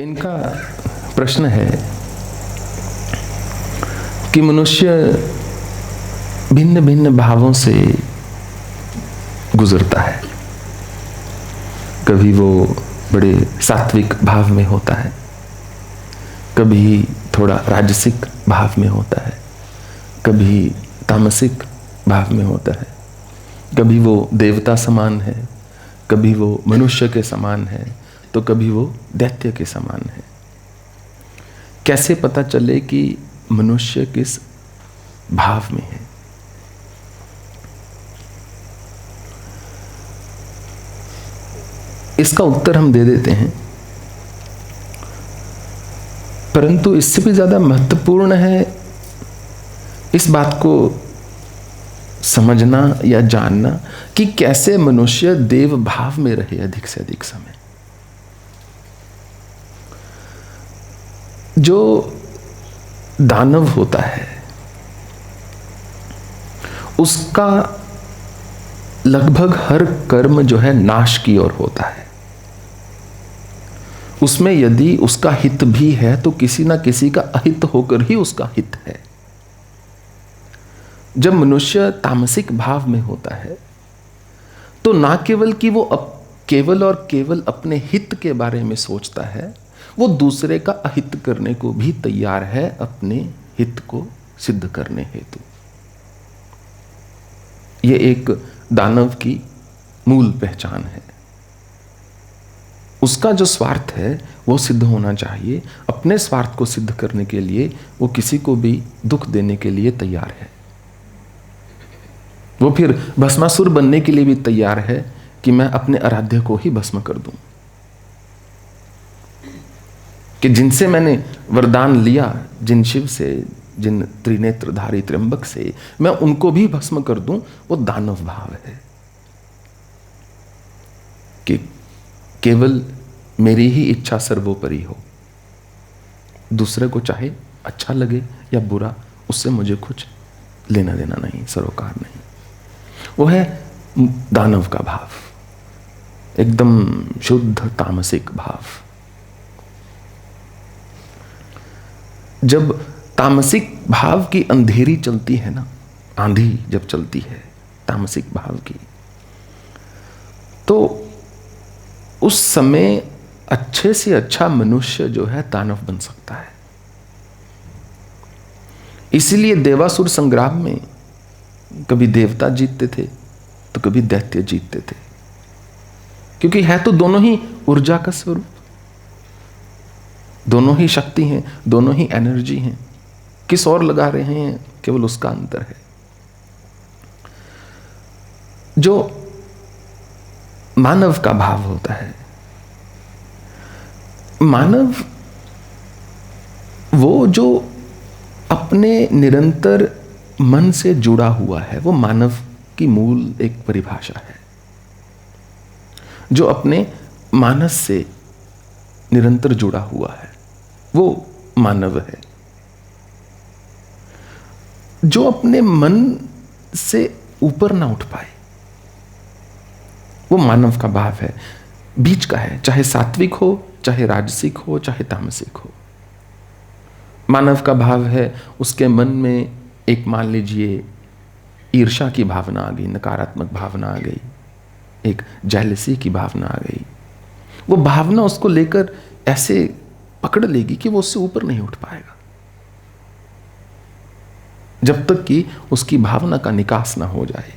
इनका प्रश्न है कि मनुष्य भिन्न भिन्न भावों से गुजरता है। कभी वो बड़े सात्विक भाव में होता है, कभी थोड़ा राजसिक भाव में होता है, कभी तामसिक भाव में होता है, कभी वो देवता समान है, कभी वो मनुष्य के समान है, तो कभी वो दैत्य के समान है। कैसे पता चले कि मनुष्य किस भाव में है? इसका उत्तर हम दे देते हैं, परंतु इससे भी ज्यादा महत्वपूर्ण है इस बात को समझना या जानना कि कैसे मनुष्य देव भाव में रहे अधिक से अधिक समय। जो दानव होता है उसका लगभग हर कर्म जो है नाश की ओर होता है। उसमें यदि उसका हित भी है तो किसी ना किसी का अहित होकर ही उसका हित है। जब मनुष्य तामसिक भाव में होता है तो ना केवल कि वो केवल और केवल अपने हित के बारे में सोचता है, वो दूसरे का अहित करने को भी तैयार है अपने हित को सिद्ध करने हेतु। ये एक दानव की मूल पहचान है। उसका जो स्वार्थ है वो सिद्ध होना चाहिए। अपने स्वार्थ को सिद्ध करने के लिए वो किसी को भी दुख देने के लिए तैयार है। वो फिर भस्मासुर बनने के लिए भी तैयार है कि मैं अपने आराध्य को ही भस्म कर दूं, कि जिनसे मैंने वरदान लिया, जिन शिव से, जिन त्रिनेत्रधारी त्र्यंबक से, मैं उनको भी भस्म कर दूं। वो दानव भाव है कि केवल मेरी ही इच्छा सर्वोपरि हो, दूसरे को चाहे अच्छा लगे या बुरा, उससे मुझे कुछ लेना देना नहीं, सरोकार नहीं। वो है दानव का भाव, एकदम शुद्ध तामसिक भाव। जब तामसिक भाव की अंधेरी चलती है ना, आंधी जब चलती है तामसिक भाव की, तो उस समय अच्छे से अच्छा मनुष्य जो है दानव बन सकता है। इसीलिए देवासुर संग्राम में कभी देवता जीतते थे तो कभी दैत्य जीतते थे, क्योंकि है तो दोनों ही ऊर्जा का स्वरूप, दोनों ही शक्ति हैं, दोनों ही एनर्जी हैं। किस ओर लगा रहे हैं केवल उसका अंतर है। जो मानव का भाव होता है, मानव वो जो अपने निरंतर मन से जुड़ा हुआ है, वो मानव की मूल एक परिभाषा है। जो अपने मानस से निरंतर जुड़ा हुआ है वो मानव है। जो अपने मन से ऊपर ना उठ पाए वो मानव का भाव है, बीच का है। चाहे सात्विक हो, चाहे राजसिक हो, चाहे तामसिक हो, मानव का भाव है। उसके मन में एक, मान लीजिए, ईर्ष्या की भावना आ गई, नकारात्मक भावना आ गई, एक जेलसी की भावना आ गई। वो भावना उसको लेकर ऐसे पकड़ लेगी कि वो उससे ऊपर नहीं उठ पाएगा जब तक कि उसकी भावना का निकास ना हो जाए।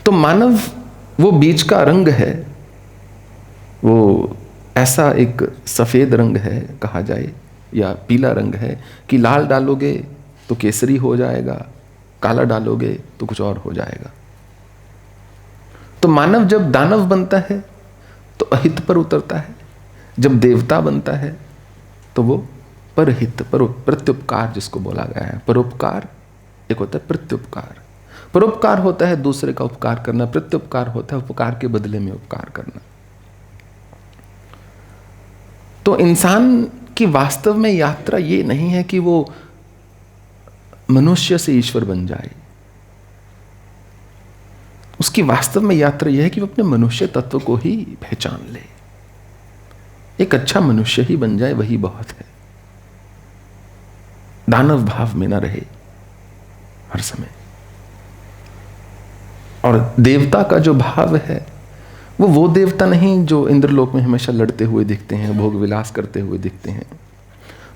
तो मानव वो बीच का रंग है, वो ऐसा एक सफेद रंग है कहा जाए, या पीला रंग है कि लाल डालोगे तो केसरी हो जाएगा, काला डालोगे तो कुछ और हो जाएगा। तो मानव जब दानव बनता है तो अहित पर उतरता है, जब देवता बनता है तो वो परहित, प्रत्युपकार जिसको बोला गया है। परोपकार एक होता है प्रत्युपकार। परोपकार होता है दूसरे का उपकार करना, प्रत्युपकार होता है उपकार के बदले में उपकार करना। तो इंसान की वास्तव में यात्रा ये नहीं है कि वो मनुष्य से ईश्वर बन जाए। उसकी वास्तव में यात्रा यह है कि वो अपने मनुष्य तत्व को ही पहचान ले। एक अच्छा मनुष्य ही बन जाए वही बहुत है। दानव भाव में ना रहे हर समय। और देवता का जो भाव है वो देवता नहीं जो इंद्रलोक में हमेशा लड़ते हुए दिखते हैं, भोग विलास करते हुए दिखते हैं,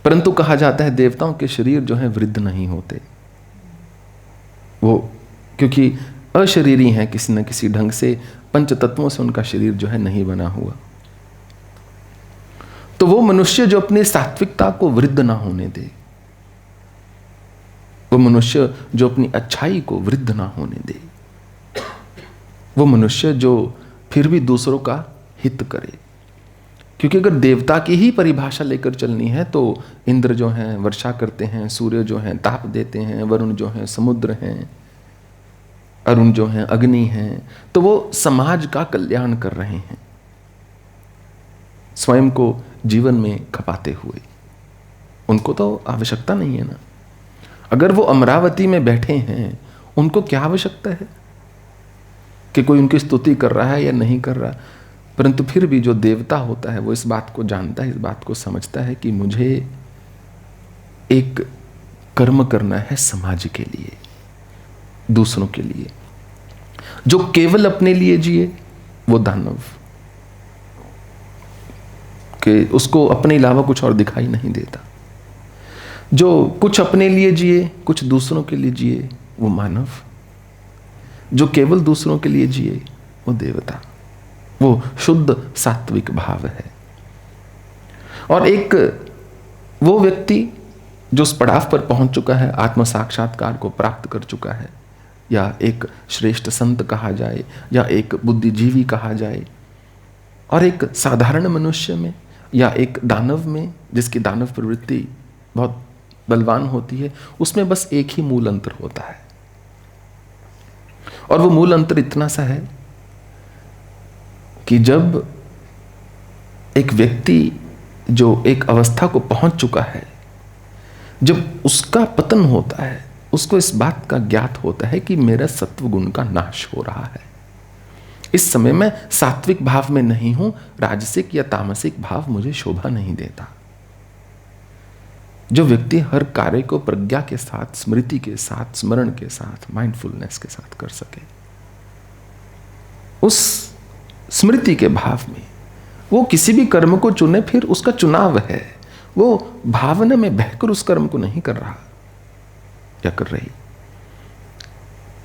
परंतु कहा जाता है देवताओं के शरीर जो है वृद्ध नहीं होते, वो क्योंकि अशरीरी हैं किसी न किसी ढंग से, पंच तत्वों से उनका शरीर जो है नहीं बना हुआ। तो वो मनुष्य जो अपनी सात्विकता को वृद्ध ना होने दे, वो मनुष्य जो अपनी अच्छाई को वृद्ध ना होने दे, वो मनुष्य जो फिर भी दूसरों का हित करे। क्योंकि अगर देवता की ही परिभाषा लेकर चलनी है तो इंद्र जो हैं वर्षा करते हैं, सूर्य जो हैं ताप देते हैं, वरुण जो हैं समुद्र हैं, अरुण जो हैं अग्नि हैं, तो वो समाज का कल्याण कर रहे हैं स्वयं को जीवन में खपाते हुए। उनको तो आवश्यकता नहीं है ना। अगर वो अमरावती में बैठे हैं, उनको क्या आवश्यकता है कि कोई उनकी स्तुति कर रहा है या नहीं कर रहा। परंतु फिर भी जो देवता होता है वो इस बात को जानता है, इस बात को समझता है कि मुझे एक कर्म करना है समाज के लिए, दूसरों के लिए। जो केवल अपने लिए जिए वो दानव, कि उसको अपने अलावा कुछ और दिखाई नहीं देता। जो कुछ अपने लिए जिए, कुछ दूसरों के लिए जिए, वो मानव। जो केवल दूसरों के लिए जिए वो देवता, वो शुद्ध सात्विक भाव है। और एक वो व्यक्ति जो उस पड़ाव पर पहुंच चुका है, आत्म साक्षात्कार को प्राप्त कर चुका है, या एक श्रेष्ठ संत कहा जाए या एक बुद्धिजीवी कहा जाए, और एक साधारण मनुष्य में या एक दानव में जिसकी दानव प्रवृत्ति बहुत बलवान होती है, उसमें बस एक ही मूल अंतर होता है। और वो मूल अंतर इतना सा है कि जब एक व्यक्ति जो एक अवस्था को पहुंच चुका है, जब उसका पतन होता है, उसको इस बात का ज्ञात होता है कि मेरा सत्व गुण का नाश हो रहा है। इस समय मैं सात्विक भाव में नहीं हूं, राजसिक या तामसिक भाव मुझे शोभा नहीं देता। जो व्यक्ति हर कार्य को प्रज्ञा के साथ, स्मृति के साथ, स्मरण के साथ, माइंडफुलनेस के साथ कर सके, उस स्मृति के भाव में वो किसी भी कर्म को चुने, फिर उसका चुनाव है, वो भावना में बहकर उस कर्म को नहीं कर रहा या कर रही,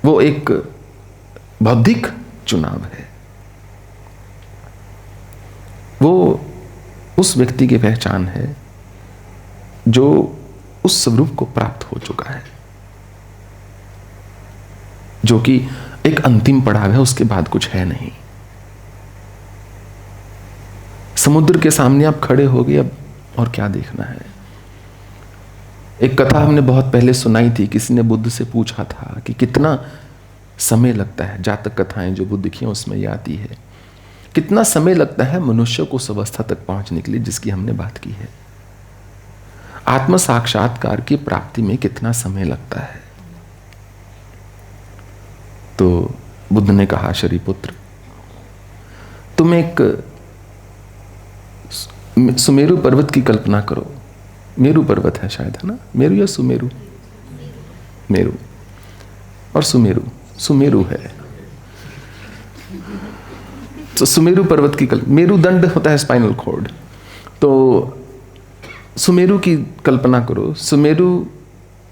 वो एक बौद्धिक चुनाव है। वो उस व्यक्ति की पहचान है जो उस स्वरूप को प्राप्त हो चुका है, जो कि एक अंतिम पड़ाव है, उसके बाद कुछ है नहीं। समुद्र के सामने आप खड़े हो गए, अब और क्या देखना है। एक कथा हमने बहुत पहले सुनाई थी, किसी ने बुद्ध से पूछा था कि कितना समय लगता है, जातक कथाएं जो बुद्ध की उसमें ये आती है, कितना समय लगता है मनुष्य को उस अवस्था तक पहुंचने के लिए जिसकी हमने बात की है। आत्म साक्षात्कार की प्राप्ति में कितना समय लगता है। तो बुद्ध ने कहा, शरीपुत्र, तुम एक सुमेरु पर्वत की कल्पना करो। मेरु पर्वत है शायद, है ना, मेरु या सुमेरु? मेरु और सुमेरु, सुमेरु है। तो सुमेरु पर्वत की मेरुदंड होता है स्पाइनल कॉर्ड, तो सुमेरु की कल्पना करो। सुमेरु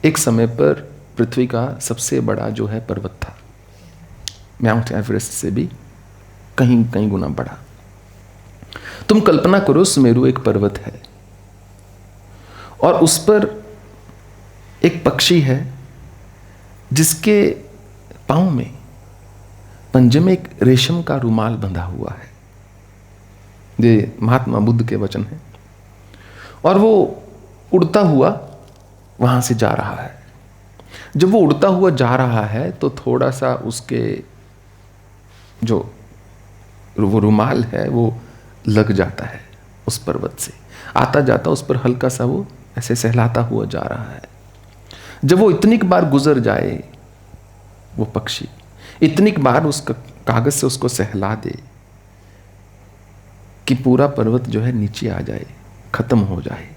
एक समय पर पृथ्वी का सबसे बड़ा जो है पर्वत था, माउंट एवरेस्ट से भी कहीं कहीं गुना बड़ा। तुम कल्पना करो सुमेरु एक पर्वत है और उस पर एक पक्षी है जिसके पांव में, पंजे में एक रेशम का रुमाल बंधा हुआ है। ये महात्मा बुद्ध के वचन है। और वो उड़ता हुआ वहां से जा रहा है। जब वो उड़ता हुआ जा रहा है तो थोड़ा सा उसके जो वो रुमाल है वो लग जाता है उस पर्वत से, आता जाता उस पर हल्का सा वो ऐसे सहलाता हुआ जा रहा है। जब वो इतनी बार गुजर जाए, वो पक्षी इतनी बार उस कागज से उसको सहला दे कि पूरा पर्वत जो है नीचे आ जाए, खत्म हो जाए,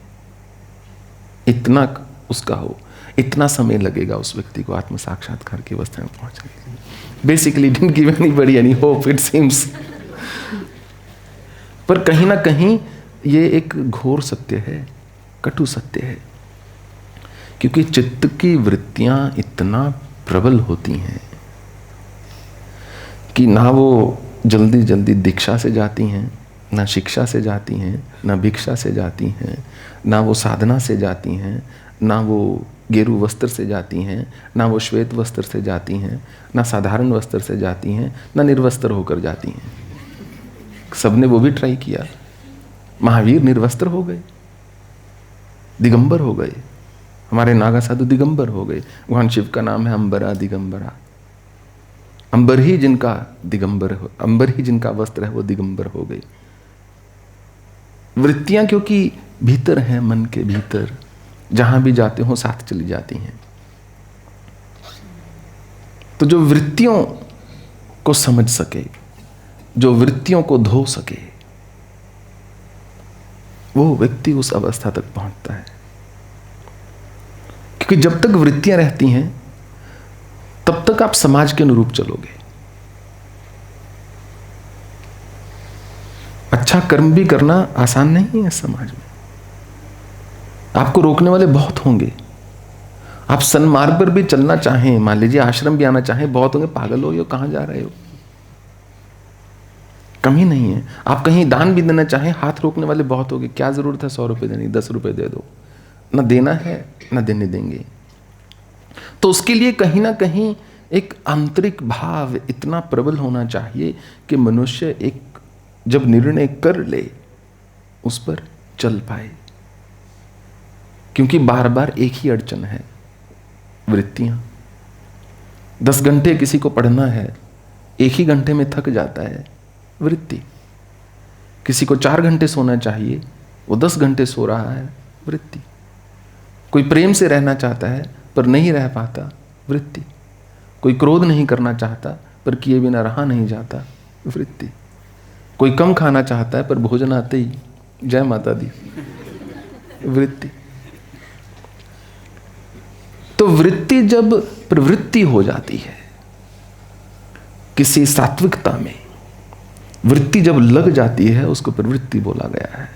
इतना उसका हो, इतना समय लगेगा उस व्यक्ति को आत्म साक्षात्कार की अवस्था में पहुंचने के लिए। Basically didn't give anybody any hope, it seems. पर कहीं ना कहीं ये एक घोर सत्य है, कटु सत्य है, क्योंकि चित्त की वृत्तियां इतना प्रबल होती हैं कि ना वो जल्दी जल्दी दीक्षा से जाती हैं, ना शिक्षा से जाती हैं, ना भिक्षा से जाती हैं, ना वो साधना से जाती हैं, ना वो गेरू वस्त्र से जाती हैं, ना वो श्वेत वस्त्र से जाती हैं, ना साधारण वस्त्र से जाती हैं, ना निर्वस्त्र होकर जाती हैं। सबने वो भी ट्राई किया। महावीर निर्वस्त्र हो गए, दिगंबर हो गए, हमारे नागा साधु दिगंबर हो गए। भगवान शिव का नाम है अंबरा दिगंबरा। अंबर ही जिनका दिगंबर हो, अंबर ही जिनका वस्त्र है वो दिगंबर हो गए। वृत्तियां क्योंकि भीतर हैं, मन के भीतर, जहां भी जाते हो साथ चली जाती हैं। तो जो वृत्तियों को समझ सके, जो वृत्तियों को धो सके, वो व्यक्ति उस अवस्था तक पहुंचता है। क्योंकि जब तक वृत्तियां रहती हैं तब तक आप समाज के अनुरूप चलोगे। अच्छा कर्म भी करना आसान नहीं है समाज में। आपको रोकने वाले बहुत होंगे। आप सन्मार्ग पर भी चलना चाहें, मान लीजिए आश्रम भी आना चाहें, बहुत होंगे, पागल हो गए हो, कहां जा रहे हो, कमी नहीं है। आप कहीं दान भी देना चाहें, हाथ रोकने वाले बहुत होंगे, क्या जरूरत है 100 रुपए देने, 10 रुपए दे दो, ना देना है ना देने देंगे। तो उसके लिए कहीं ना कहीं एक आंतरिक भाव इतना प्रबल होना चाहिए कि मनुष्य एक जब निर्णय कर ले उस पर चल पाए। क्योंकि बार बार एक ही अड़चन है, वृत्तियां। 10 घंटे किसी को पढ़ना है, एक ही घंटे में थक जाता है, वृत्ति। किसी को 4 घंटे सोना चाहिए, वो 10 घंटे सो रहा है, वृत्ति। कोई प्रेम से रहना चाहता है पर नहीं रह पाता, वृत्ति। कोई क्रोध नहीं करना चाहता पर किए बिना रहा नहीं जाता, वृत्ति। कोई कम खाना चाहता है पर भोजन आते ही जय माता दी, वृत्ति। तो वृत्ति जब प्रवृत्ति हो जाती है किसी सात्विकता में, वृत्ति जब लग जाती है, उसको प्रवृत्ति बोला गया है,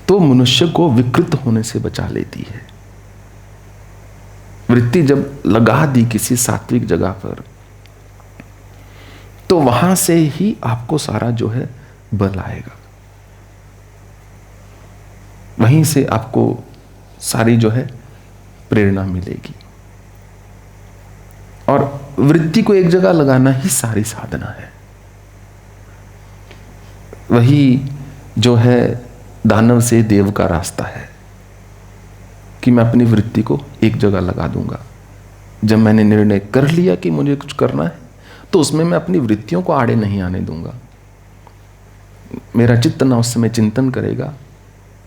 तो मनुष्य को विकृत होने से बचा लेती है। वृत्ति जब लगा दी किसी सात्विक जगह पर, तो वहां से ही आपको सारा जो है बल आएगा, वहीं से आपको सारी जो है प्रेरणा मिलेगी। और वृत्ति को एक जगह लगाना ही सारी साधना है। वही जो है दानव से देव का रास्ता है कि मैं अपनी वृत्ति को एक जगह लगा दूंगा। जब मैंने निर्णय कर लिया कि मुझे कुछ करना है, तो उसमें मैं अपनी वृत्तियों को आड़े नहीं आने दूंगा। मेरा चित्त ना उस समय चिंतन करेगा,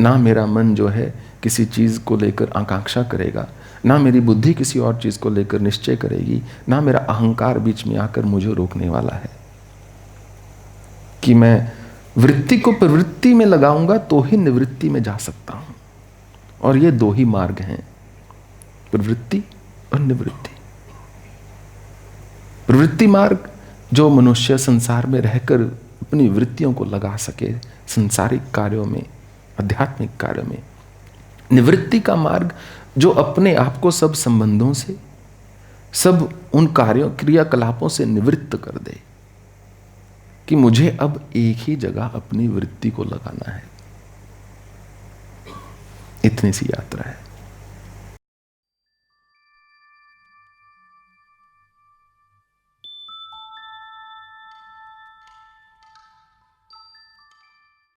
ना मेरा मन जो है किसी चीज को लेकर आकांक्षा करेगा, ना मेरी बुद्धि किसी और चीज को लेकर निश्चय करेगी, ना मेरा अहंकार बीच में आकर मुझे रोकने वाला है। कि मैं वृत्ति को प्रवृत्ति में लगाऊंगा तो ही निवृत्ति में जा सकता हूं। और ये 2 ही मार्ग हैं, प्रवृत्ति और निवृत्ति। प्रवृत्ति मार्ग जो मनुष्य संसार में रहकर अपनी वृत्तियों को लगा सके संसारिक कार्यों में, आध्यात्मिक कार्यों में। निवृत्ति का मार्ग जो अपने आप को सब संबंधों से, सब उन कार्यों क्रियाकलापों से निवृत्त कर दे कि मुझे अब एक ही जगह अपनी वृत्ति को लगाना है। इतनी सी यात्रा है।